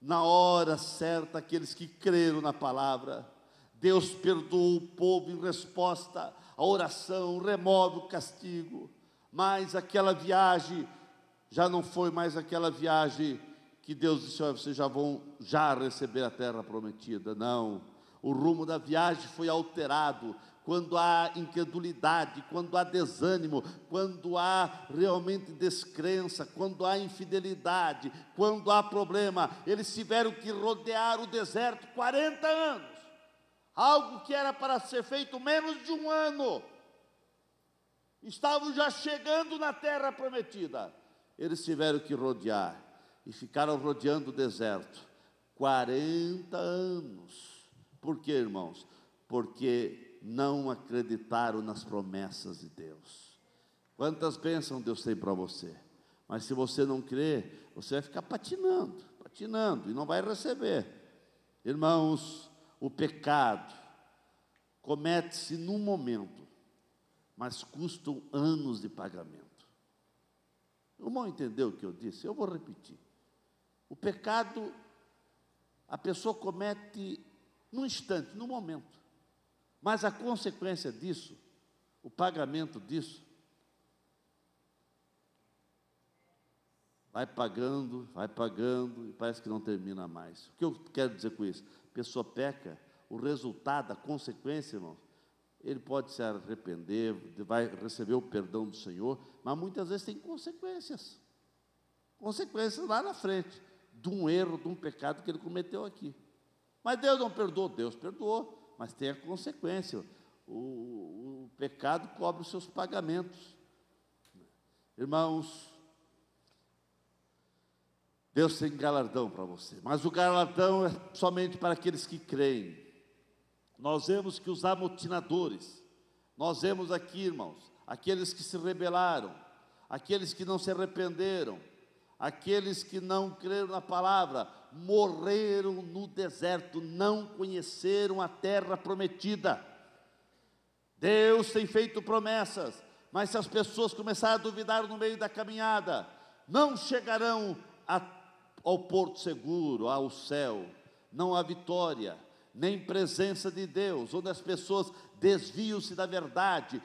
na hora certa àqueles que creram na palavra. Deus perdoou o povo em resposta à oração, remove o castigo. Mas aquela viagem já não foi mais aquela viagem que Deus disse: olha, vocês já vão receber a terra prometida. Não. O rumo da viagem foi alterado. Quando há incredulidade, quando há desânimo, quando há realmente descrença, quando há infidelidade, quando há problema, eles tiveram que rodear o deserto 40 anos, algo que era para ser feito menos de um ano. Estavam já chegando na terra prometida, eles tiveram que rodear, e ficaram rodeando o deserto 40 anos. Por quê, irmãos? Porque não acreditaram nas promessas de Deus. Quantas bênçãos Deus tem para você, mas se você não crer, você vai ficar patinando, e não vai receber. Irmãos, o pecado comete-se num momento, mas custam anos de pagamento. O irmão entendeu o que eu disse? Eu vou repetir. O pecado, a pessoa comete num instante, num momento, mas a consequência disso, o pagamento disso, vai pagando, e parece que não termina mais. O que eu quero dizer com isso? A pessoa peca, o resultado, a consequência, irmão, ele pode se arrepender, vai receber o perdão do Senhor, mas muitas vezes tem consequências lá na frente, de um erro, de um pecado que ele cometeu aqui. Mas Deus não perdoou, Deus perdoou, mas tem a consequência. O pecado cobra os seus pagamentos. Irmãos, Deus tem galardão para você, mas o galardão é somente para aqueles que creem. Nós vemos que os amotinadores, nós vemos aqui, irmãos, aqueles que se rebelaram, aqueles que não se arrependeram, aqueles que não creram na palavra, morreram no deserto, não conheceram a terra prometida. Deus tem feito promessas, mas se as pessoas começarem a duvidar no meio da caminhada, não chegarão ao porto seguro, ao céu, não há vitória, nem presença de Deus, onde as pessoas desviam-se da verdade,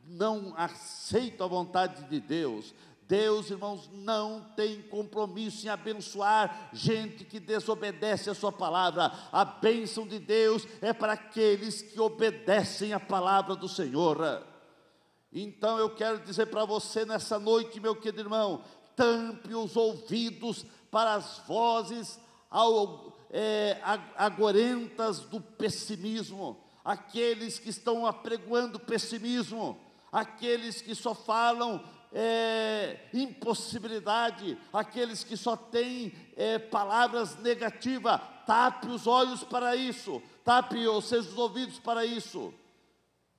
não aceitam a vontade de Deus. Deus, irmãos, não tem compromisso em abençoar gente que desobedece a sua palavra. A bênção de Deus é para aqueles que obedecem a palavra do Senhor. Então eu quero dizer para você nessa noite, meu querido irmão, tampe os ouvidos para as vozes agorentas do pessimismo, aqueles que estão apregoando pessimismo, aqueles que só falam impossibilidade, aqueles que só têm palavras negativas. Tape os olhos para isso, tape os seus ouvidos para isso.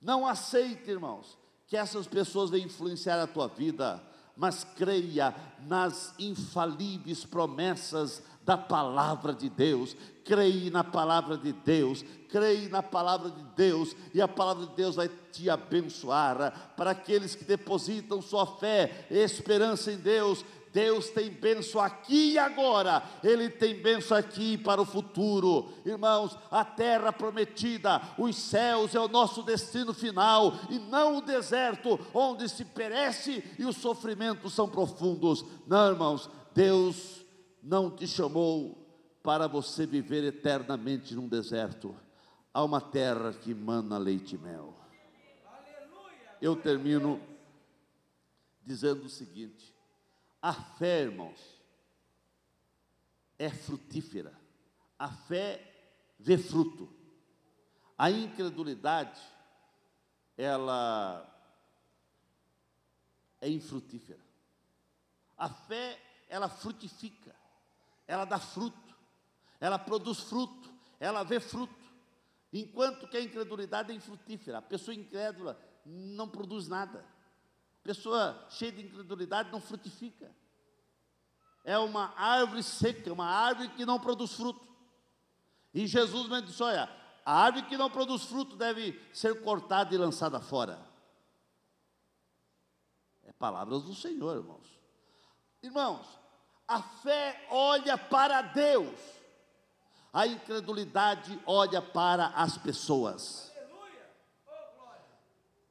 Não aceite, irmãos, que essas pessoas venham influenciar a tua vida, mas creia nas infalíveis promessas da palavra de Deus. Creia na palavra de Deus, creia na palavra de Deus, e a palavra de Deus vai te abençoar. Para aqueles que depositam sua fé e esperança em Deus, Deus tem bênção aqui e agora, Ele tem bênção aqui para o futuro. Irmãos, a terra prometida, os céus é o nosso destino final, e não o deserto, onde se perece e os sofrimentos são profundos. Não, irmãos, Deus não te chamou para você viver eternamente num deserto. Há uma terra que mana leite e mel. Eu termino dizendo o seguinte: a fé, irmãos, é frutífera. A fé vê fruto. A incredulidade, ela é infrutífera. A fé, ela frutifica, ela dá fruto, ela produz fruto, ela vê fruto. Enquanto que a incredulidade é infrutífera. A pessoa incrédula não produz nada. Pessoa cheia de incredulidade não frutifica. É uma árvore seca, uma árvore que não produz fruto. E Jesus me disse: olha, a árvore que não produz fruto deve ser cortada e lançada fora. É palavras do Senhor, irmãos. Irmãos, a fé olha para Deus, a incredulidade olha para as pessoas.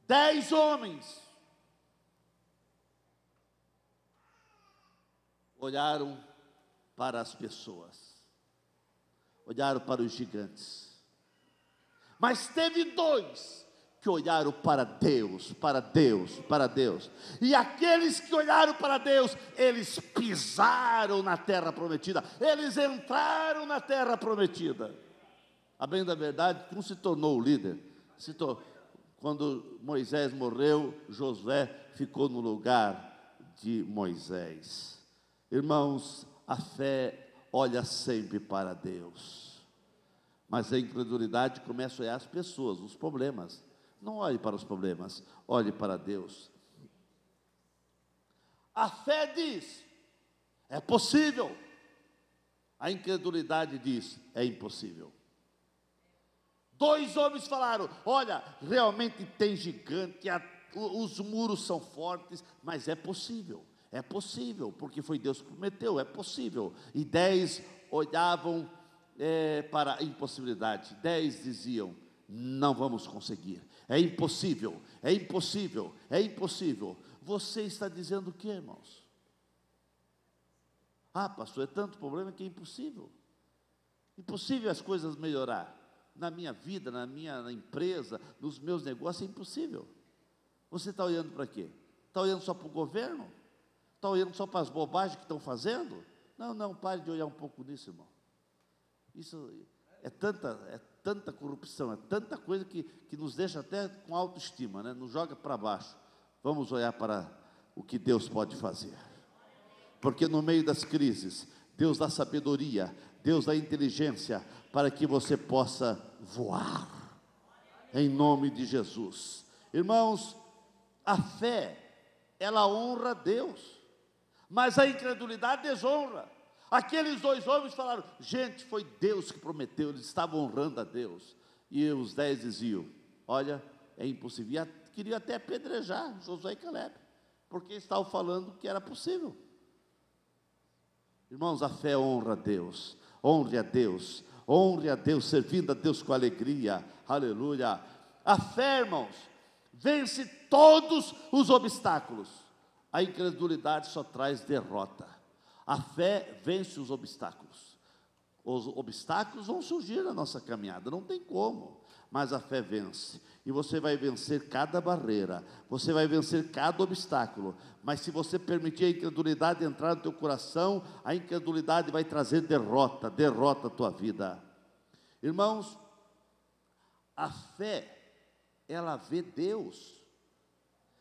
10 homens olharam para as pessoas, olharam para os gigantes, mas teve 2 que olharam para Deus, para Deus, para Deus. E aqueles que olharam para Deus, eles pisaram na terra prometida, eles entraram na terra prometida. A bem da verdade, como se tornou o líder? Quando Moisés morreu, Josué ficou no lugar de Moisés. Irmãos, a fé olha sempre para Deus, mas a incredulidade começa a olhar as pessoas, os problemas. Não olhe para os problemas, olhe para Deus. A fé diz: é possível. A incredulidade diz: é impossível. 2 homens falaram: olha, realmente tem gigante, os muros são fortes, mas é possível. É possível, porque foi Deus que prometeu, é possível. E 10 olhavam para a impossibilidade. 10 diziam: não vamos conseguir, é impossível, é impossível, é impossível. Você está dizendo o que, irmãos? Ah, pastor, é tanto problema que é impossível. Impossível as coisas melhorar. Na minha vida, na minha empresa, nos meus negócios, é impossível. Você está olhando para quê? Está olhando só para o governo? Está olhando só para as bobagens que estão fazendo? Não, pare de olhar um pouco nisso, irmão. Isso é tanta corrupção, é tanta coisa que nos deixa até com autoestima, né? Nos joga para baixo. Vamos olhar para o que Deus pode fazer. Porque no meio das crises, Deus dá sabedoria, Deus dá inteligência, para que você possa voar, em nome de Jesus. Irmãos, a fé, ela honra a Deus, mas a incredulidade desonra. Aqueles 2 homens falaram: gente, foi Deus que prometeu, eles estavam honrando a Deus. E os 10 diziam: olha, é impossível. E queriam até apedrejar Josué e Caleb, porque estavam falando que era possível. Irmãos, a fé honra a Deus, honre a Deus, servindo a Deus com alegria, aleluia. A fé, irmãos, vence todos os obstáculos. A incredulidade só traz derrota. A fé vence os obstáculos. Os obstáculos vão surgir na nossa caminhada, não tem como. mas a fé vence. E você vai vencer cada barreira, você vai vencer cada obstáculo. Mas se você permitir a incredulidade entrar no teu coração, a incredulidade vai trazer derrota, derrota a tua vida. Irmãos, a fé, ela vê Deus,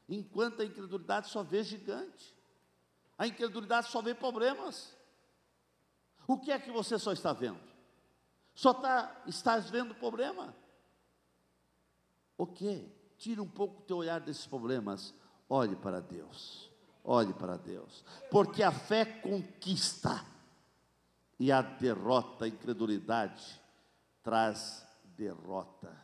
enquanto a incredulidade só vê gigante. A incredulidade só vê problemas. O que é que você só está vendo? Estás vendo problema? Ok, tira um pouco o teu olhar desses problemas, olhe para Deus, olhe para Deus, porque a fé conquista, e a derrota, a incredulidade, traz derrota.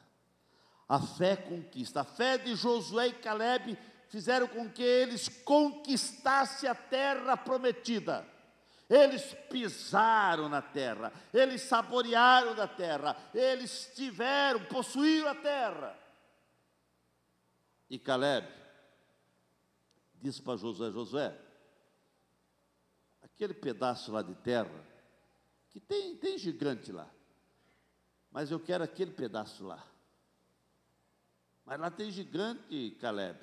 A fé conquista. A fé de Josué e Caleb fizeram com que eles conquistassem a terra prometida. Eles pisaram na terra, eles saborearam da terra, eles possuíram a terra. E Caleb disse para Josué: Josué, aquele pedaço lá de terra, que tem gigante lá, mas eu quero aquele pedaço lá. Mas lá tem gigante, Caleb,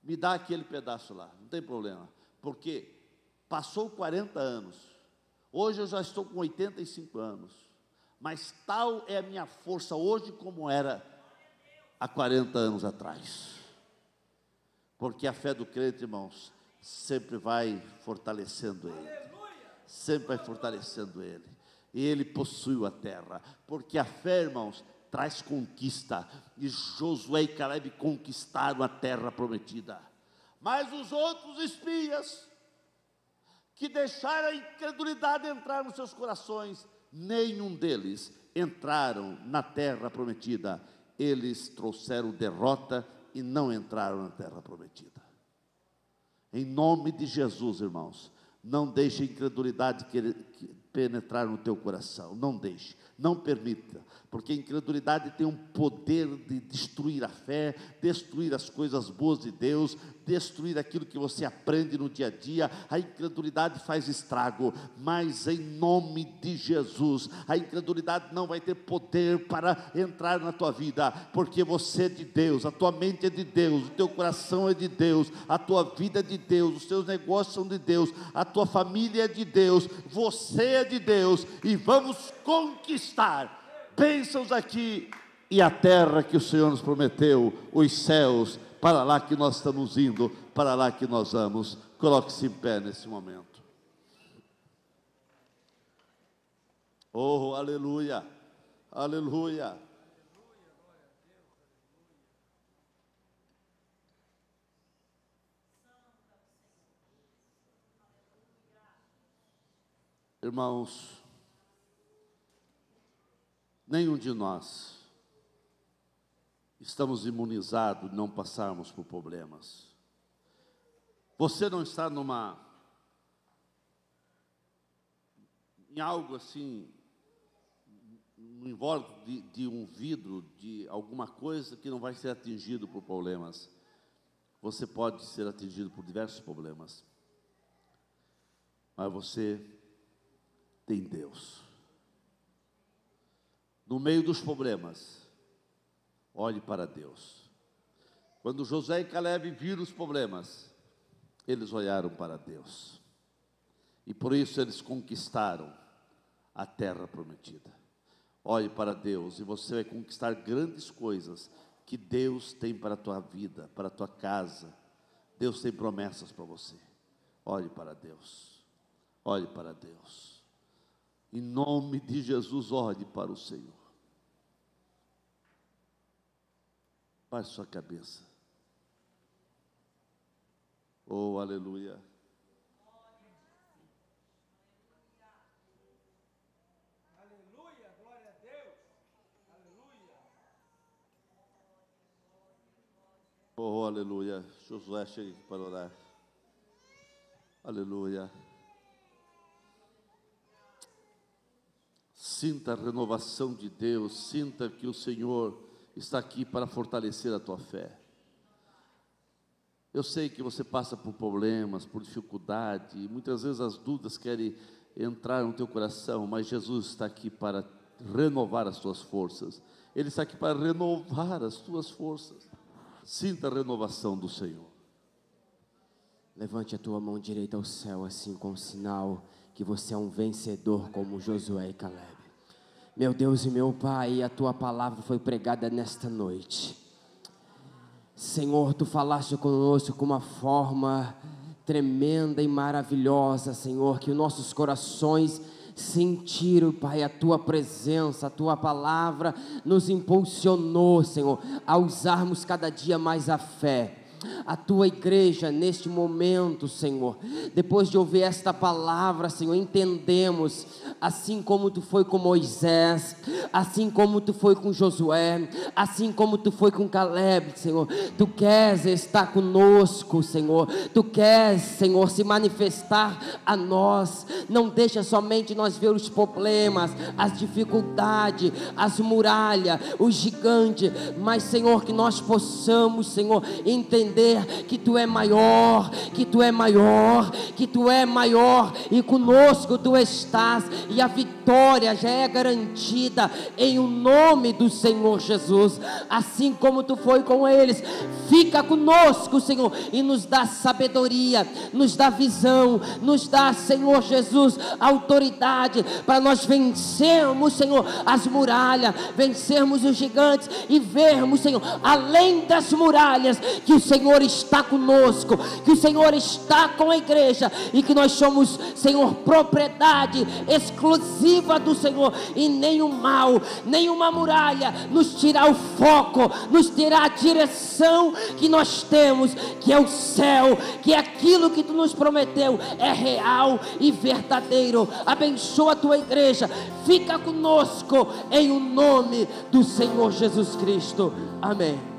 me dá aquele pedaço lá, não tem problema, porque passou 40 anos, hoje eu já estou com 85 anos, mas tal é a minha força hoje como era há 40 anos atrás, porque a fé do crente, irmãos, sempre vai fortalecendo ele, sempre vai fortalecendo ele, e ele possuiu a terra, porque a fé, irmãos, traz conquista, e Josué e Caleb conquistaram a terra prometida. Mas os outros espias, que deixaram a incredulidade entrar nos seus corações, nenhum deles entraram na terra prometida. Eles trouxeram derrota e não entraram na terra prometida. Em nome de Jesus, irmãos, não deixe a incredulidade penetrar no teu coração, não deixe, não permita, porque a incredulidade tem um poder de destruir a fé, destruir as coisas boas de Deus, destruir aquilo que você aprende no dia a dia. A incredulidade faz estrago, mas em nome de Jesus, a incredulidade não vai ter poder para entrar na tua vida, porque você é de Deus, a tua mente é de Deus, o teu coração é de Deus, a tua vida é de Deus, os teus negócios são de Deus, a tua família é de Deus, você é de Deus, e vamos conquistar bênçãos aqui e a terra que o Senhor nos prometeu, os céus, para lá que nós estamos indo, para lá que nós vamos. Coloque-se em pé nesse momento. Oh, aleluia, aleluia. Irmãos, nenhum de nós estamos imunizados de não passarmos por problemas. Você não está em algo assim, em volta de um vidro, de alguma coisa que não vai ser atingido por problemas. Você pode ser atingido por diversos problemas, mas você tem Deus. No meio dos problemas, olhe para Deus. Quando Josué e Caleb viram os problemas, eles olharam para Deus, e por isso eles conquistaram a terra prometida. Olhe para Deus, e você vai conquistar grandes coisas que Deus tem para a tua vida, para a tua casa. Deus tem promessas para você. Olhe para Deus, olhe para Deus. Em nome de Jesus, olhe para o Senhor. Baixe sua cabeça. Oh, aleluia. Aleluia, glória a Deus. Aleluia. Oh, aleluia. Josué, chega aqui para orar. Aleluia. Sinta a renovação de Deus, sinta que o Senhor está aqui para fortalecer a tua fé. Eu sei que você passa por problemas, por dificuldade, e muitas vezes as dúvidas querem entrar no teu coração, mas Jesus está aqui para renovar as tuas forças. Ele está aqui para renovar as tuas forças. Sinta a renovação do Senhor. Levante a tua mão direita ao céu, assim com sinal que você é um vencedor como Josué e Caleb. Meu Deus e meu Pai, a tua palavra foi pregada nesta noite. Senhor, tu falaste conosco com uma forma tremenda e maravilhosa, Senhor, que os nossos corações sentiram, Pai, a tua presença, a tua palavra nos impulsionou, Senhor, a usarmos cada dia mais a fé. A tua igreja neste momento, Senhor, depois de ouvir esta palavra, Senhor, entendemos, assim como tu foi com Moisés, assim como tu foi com Josué, assim como tu foi com Caleb, Senhor, tu queres estar conosco, Senhor, tu queres, Senhor, se manifestar a nós. Não deixa somente nós ver os problemas, as dificuldades, as muralhas, os gigantes, mas, Senhor, que nós possamos, Senhor, entender que tu é maior, que tu é maior, que tu é maior, e conosco tu estás, e a vitória já é garantida em o nome do Senhor Jesus. Assim como tu foi com eles, fica conosco, Senhor, e nos dá sabedoria, nos dá visão, nos dá, Senhor Jesus, autoridade para nós vencermos, Senhor, as muralhas, vencermos os gigantes e vermos, Senhor, além das muralhas, que o Senhor está conosco, que o Senhor está com a igreja, e que nós somos, Senhor, propriedade exclusiva do Senhor, e nenhum mal, nenhuma muralha nos tirar o foco, nos tirar a direção que nós temos, que é o céu, que é aquilo que tu nos prometeu, é real e verdadeiro. Abençoa a tua igreja, fica conosco em o nome do Senhor Jesus Cristo, amém.